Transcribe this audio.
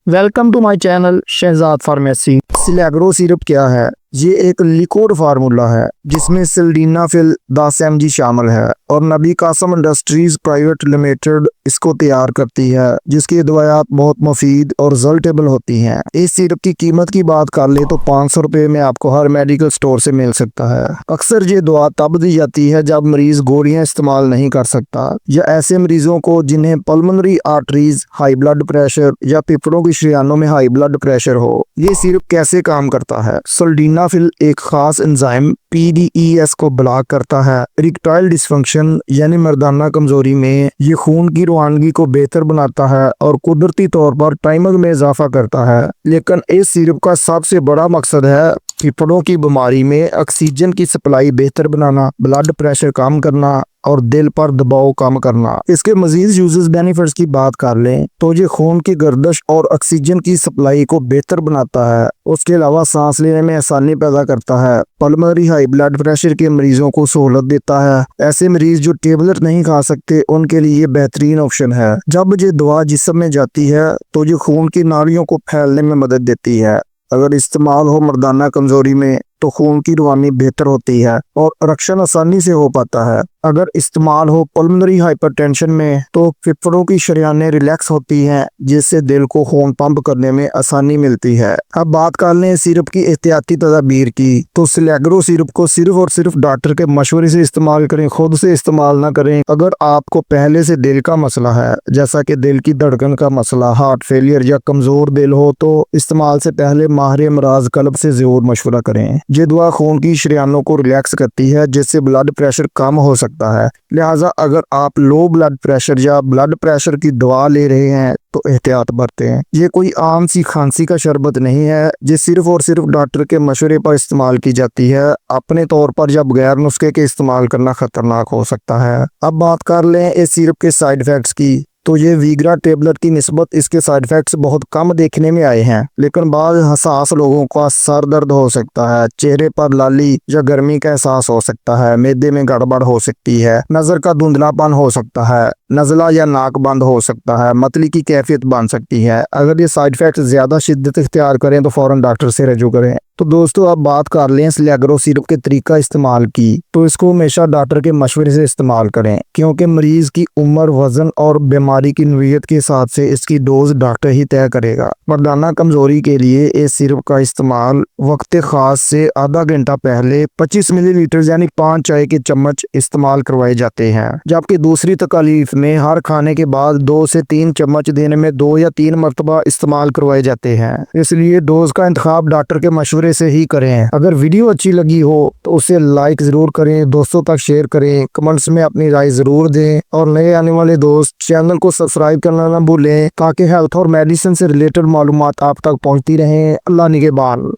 Welcome to my channel Shahzad pharmacy. Silagra syrup क्या है? ये एक लिक्विड फार्मूला है जिसमें सिल्डीनाफिल 10 mg शामिल है और नबी कासम इंडस्ट्रीज प्राइवेट लिमिटेड इसको तैयार करती है, जिसकी दवायात बहुत मुफीद और रिजल्टेबल होती हैं। इस सिरप की कीमत की बात कर ले तो 500 रुपये में आपको हर मेडिकल स्टोर से मिल सकता है। अक्सर ये दवा तब दी जाती है जब मरीज गोलियां इस्तेमाल नहीं कर सकता या ऐसे मरीजों को जिन्हें pulmonary arteries, high blood pressure या फेफड़ों की शरियानों में हाई ब्लड प्रेशर हो। ये सिरप कैसे काम करता है? सिल्डीनाफिल एक खास एंजाइम PDES को ब्लॉक करता है। इरेक्टाइल डिसफंक्शन यानी मर्दाना कमजोरी में ये खून की रवानगी को बेहतर बनाता है और कुदरती तौर पर टाइमर में इजाफा करता है। लेकिन इस सिरप का सबसे बड़ा मकसद है फेफड़ों की बीमारी में ऑक्सीजन की सप्लाई बेहतर बनाना, ब्लड प्रेशर कम करना और दिल पर दबाव कम करना। इसके मजीद यूजेस बेनिफिट्स की बात कर लें तो ये खून की गर्दिश और ऑक्सीजन की सप्लाई को बेहतर बनाता है। उसके अलावा सांस लेने में आसानी पैदा करता है। पल्मोनरी हाई ब्लड प्रेशर के मरीजों को सहूलत देता है। ऐसे मरीज जो टेबलेट नहीं खा सकते उनके लिए बेहतरीन ऑप्शन है। जब ये दवा जिस्म में जाती है तो ये खून की नालियों को फैलने में मदद देती है। अगर इस्तेमाल हो मर्दाना कमजोरी में तो खून की रवानी बेहतर होती है और रक्षण आसानी से हो पाता है। अगर इस्तेमाल हो पल्मोनरी हाइपरटेंशन में तो फेफड़ों की शरियानें रिलैक्स होती हैं, जिससे दिल को खून पंप करने में आसानी मिलती है। अब बात कर लें सिरप की एहतियाती तदाबीर की, तो सिलेग्रो सिरप को सिर्फ और सिर्फ डॉक्टर के मशवरे से इस्तेमाल करें, खुद से इस्तेमाल ना करें। अगर आपको पहले से दिल का मसला है, जैसा कि दिल की धड़कन का मसला, हार्ट फेलियर या कमजोर दिल हो, तो इस्तेमाल से पहले माहिर अमराज कल्ब से जरूर मशवरा करें। ये दवा खून की शरियानों को रिलैक्स करती है, जिससे ब्लड प्रेशर कम हो सकता है। लिहाजा अगर आप लो ब्लड प्रेशर या ब्लड प्रेशर की दवा ले रहे हैं तो एहतियात बरतें। ये कोई आम सी खांसी का शरबत नहीं है, ये सिर्फ और सिर्फ डॉक्टर के मशवरे पर इस्तेमाल की जाती है। अपने तौर पर या बगैर नुस्खे के इस्तेमाल करना खतरनाक हो सकता है। अब बात कर लें इस सिरप के साइड इफेक्ट्स की, तो ये वीग्रा टेबलेट की निस्बत इसके साइड इफेक्ट्स बहुत कम देखने में आए हैं। लेकिन बाद हसास लोगों का सर दर्द हो सकता है, चेहरे पर लाली या गर्मी का एहसास हो सकता है, मैदे में गड़बड़ हो सकती है, नजर का धुंधलापन हो सकता है, नज़ला या नाक बंद हो सकता है, मतली की कैफियत बन सकती है। अगर ये साइड इफेक्ट ज्यादा शिद्दत इख्तियार करें तो फौरन डॉक्टर से रजू करें। तो दोस्तों अब बात कर लें सिलेग्रो सिरप के तरीका इस्तेमाल की, तो इसको हमेशा डॉक्टर के मशवरे से इस्तेमाल करें, क्योंकि मरीज की उम्र, वजन और बीमारी की नौइयत के हिसाब से इसकी डोज डॉक्टर ही तय करेगा। मर्दाना कमजोरी के लिए इस सिरप का इस्तेमाल वक्त खास से आधा घंटा पहले 25 मिलीलीटर यानी 5 चाय के चम्मच इस्तेमाल करवाए जाते हैं। जबकि दूसरी तकालीफ में हर खाने के बाद 2 से 3 चम्मच देने में 2 या 3 मरतबा इस्तेमाल करवाए जाते हैं। इसलिए डोज का इंतखाब डॉक्टर के मशवरे से ही करें। अगर वीडियो अच्छी लगी हो तो उसे लाइक जरूर करें, दोस्तों तक शेयर करें, कमेंट्स में अपनी राय जरूर दें और नए आने वाले दोस्त चैनल को सब्सक्राइब करना ना भूलें, ताकि हेल्थ और मेडिसिन से रिलेटेड मालूमात आप तक पहुंचती रहें। अल्लाह निगहबान।